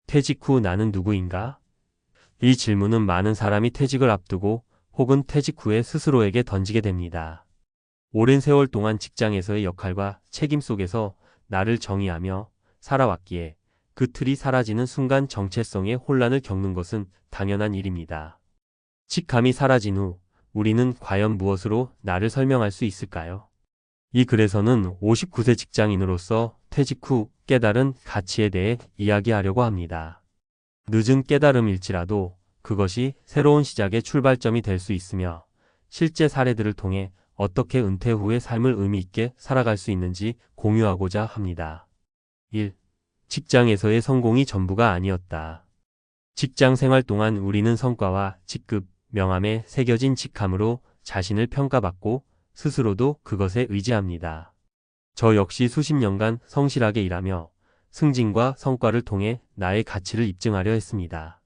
퇴직 후 나는 누구인가? 이 질문은 많은 사람이 퇴직을 앞두고 혹은 퇴직 후에 스스로에게 던지게 됩니다. 오랜 세월 동안 직장에서의 역할과 책임 속에서 나를 정의하며 살아왔기에 그 틀이 사라지는 순간 정체성의 혼란을 겪는 것은 당연한 일입니다. 직함이 사라진 후 우리는 과연 무엇으로 나를 설명할 수 있을까요? 이 글에서는 59세 직장인으로서 퇴직 후 깨달은 가치에 대해 이야기하려고 합니다. 늦은 깨달음일지라도 그것이 새로운 시작의 출발점이 될 수 있으며 실제 사례들을 통해 어떻게 은퇴 후의 삶을 의미 있게 살아갈 수 있는지 공유하고자 합니다. 1. 직장에서의 성공이 전부가 아니었다. 직장 생활 동안 우리는 성과와 직급, 명함에 새겨진 직함으로 자신을 평가받고 스스로도 그것에 의지합니다. 저 역시 수십 년간 성실하게 일하며 승진과 성과를 통해 나의 가치를 입증하려 했습니다.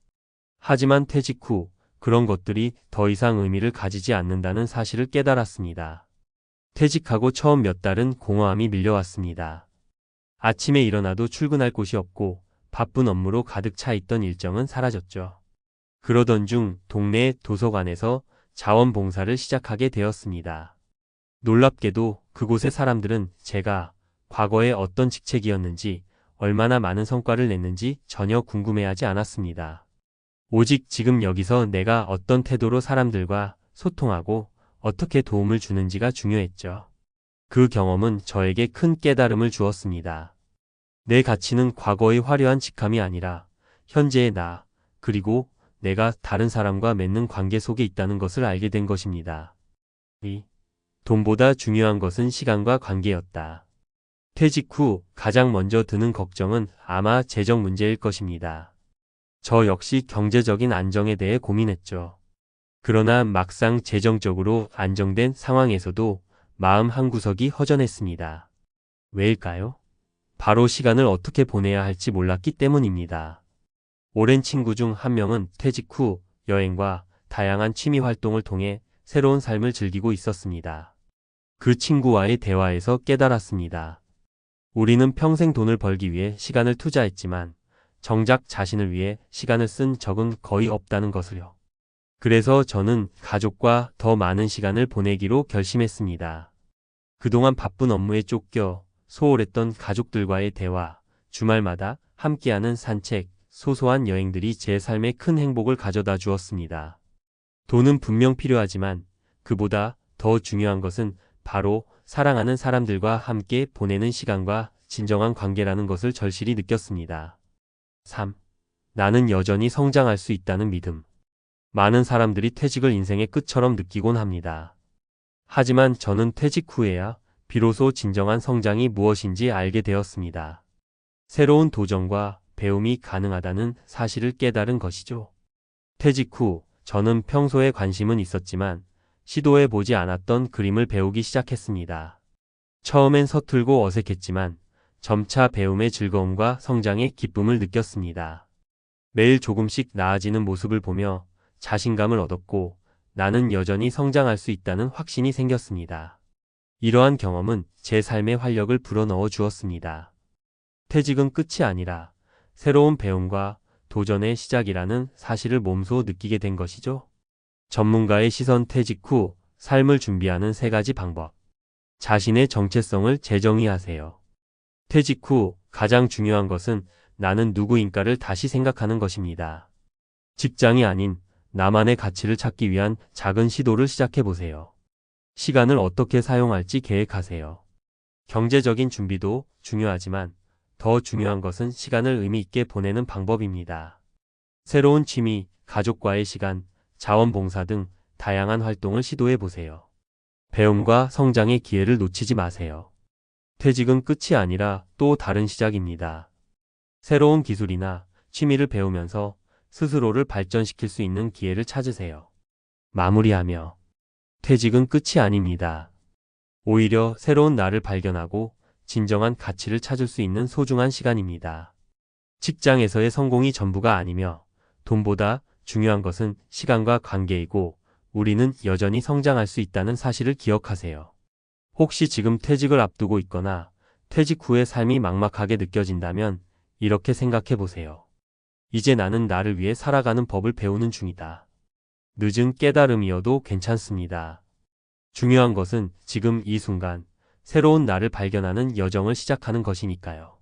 하지만 퇴직 후 그런 것들이 더 이상 의미를 가지지 않는다는 사실을 깨달았습니다. 퇴직하고 처음 몇 달은 공허함이 밀려왔습니다. 아침에 일어나도 출근할 곳이 없고 바쁜 업무로 가득 차 있던 일정은 사라졌죠. 그러던 중 동네 도서관에서 자원봉사를 시작하게 되었습니다. 놀랍게도 그곳의 사람들은 제가 과거에 어떤 직책이었는지 얼마나 많은 성과를 냈는지 전혀 궁금해하지 않았습니다. 오직 지금 여기서 내가 어떤 태도로 사람들과 소통하고 어떻게 도움을 주는지가 중요했죠. 그 경험은 저에게 큰 깨달음을 주었습니다. 내 가치는 과거의 화려한 직함이 아니라 현재의 나, 그리고 내가 다른 사람과 맺는 관계 속에 있다는 것을 알게 된 것입니다. 2. 돈보다 중요한 것은 시간과 관계였다. 퇴직 후 가장 먼저 드는 걱정은 아마 재정 문제일 것입니다. 저 역시 경제적인 안정에 대해 고민했죠. 그러나 막상 재정적으로 안정된 상황에서도 마음 한구석이 허전했습니다. 왜일까요? 바로 시간을 어떻게 보내야 할지 몰랐기 때문입니다. 오랜 친구 중 한 명은 퇴직 후 여행과 다양한 취미 활동을 통해 새로운 삶을 즐기고 있었습니다. 그 친구와의 대화에서 깨달았습니다. 우리는 평생 돈을 벌기 위해 시간을 투자했지만 정작 자신을 위해 시간을 쓴 적은 거의 없다는 것을요. 그래서 저는 가족과 더 많은 시간을 보내기로 결심했습니다. 그동안 바쁜 업무에 쫓겨 소홀했던 가족들과의 대화, 주말마다 함께하는 산책, 소소한 여행들이 제 삶에 큰 행복을 가져다 주었습니다. 돈은 분명 필요하지만 그보다 더 중요한 것은 바로 사랑하는 사람들과 함께 보내는 시간과 진정한 관계라는 것을 절실히 느꼈습니다. 3. 나는 여전히 성장할 수 있다는 믿음. 많은 사람들이 퇴직을 인생의 끝처럼 느끼곤 합니다. 하지만 저는 퇴직 후에야 비로소 진정한 성장이 무엇인지 알게 되었습니다. 새로운 도전과 배움이 가능하다는 사실을 깨달은 것이죠. 퇴직 후 저는 평소에 관심은 있었지만 시도해보지 않았던 그림을 배우기 시작했습니다. 처음엔 서툴고 어색했지만 점차 배움의 즐거움과 성장의 기쁨을 느꼈습니다. 매일 조금씩 나아지는 모습을 보며 자신감을 얻었고 나는 여전히 성장할 수 있다는 확신이 생겼습니다. 이러한 경험은 제 삶에 활력을 불어넣어 주었습니다. 퇴직은 끝이 아니라 새로운 배움과 도전의 시작이라는 사실을 몸소 느끼게 된 것이죠. 전문가의 시선 퇴직 후 삶을 준비하는 3가지 방법. 자신의 정체성을 재정의하세요. 퇴직 후 가장 중요한 것은 나는 누구인가를 다시 생각하는 것입니다. 직장이 아닌 나만의 가치를 찾기 위한 작은 시도를 시작해보세요. 시간을 어떻게 사용할지 계획하세요. 경제적인 준비도 중요하지만 더 중요한 것은 시간을 의미 있게 보내는 방법입니다. 새로운 취미, 가족과의 시간, 자원봉사 등 다양한 활동을 시도해보세요. 배움과 성장의 기회를 놓치지 마세요. 퇴직은 끝이 아니라 또 다른 시작입니다. 새로운 기술이나 취미를 배우면서 스스로를 발전시킬 수 있는 기회를 찾으세요. 마무리하며 퇴직은 끝이 아닙니다. 오히려 새로운 나를 발견하고 진정한 가치를 찾을 수 있는 소중한 시간입니다. 직장에서의 성공이 전부가 아니며 돈보다 중요한 것은 시간과 관계이고 우리는 여전히 성장할 수 있다는 사실을 기억하세요. 혹시 지금 퇴직을 앞두고 있거나 퇴직 후의 삶이 막막하게 느껴진다면 이렇게 생각해 보세요. 이제 나는 나를 위해 살아가는 법을 배우는 중이다. 늦은 깨달음이어도 괜찮습니다. 중요한 것은 지금 이 순간 새로운 나를 발견하는 여정을 시작하는 것이니까요.